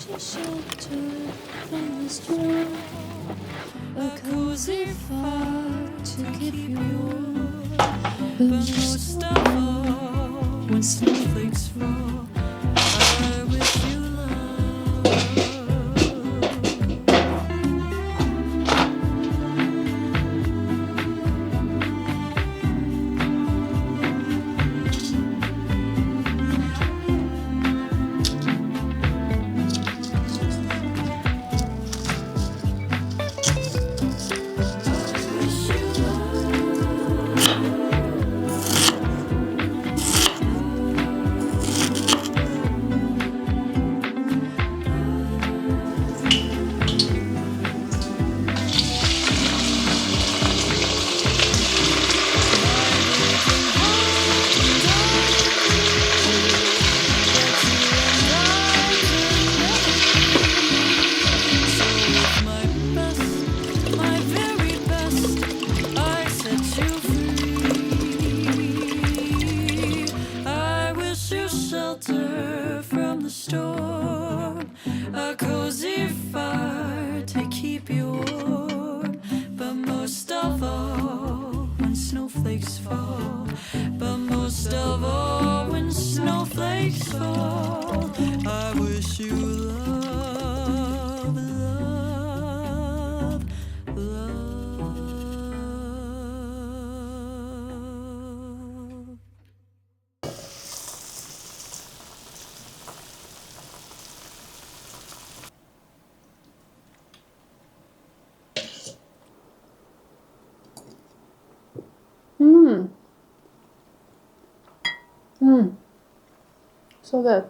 you shelter from the storm, a cozy fire to keep you warm. But most of all, when snowflakes fall, I wish you love. From the storm, a cozy fire to keep you warm. But most of all, when snowflakes fall, but most of all, when snowflakes fall, I wish you love, love, love. So good.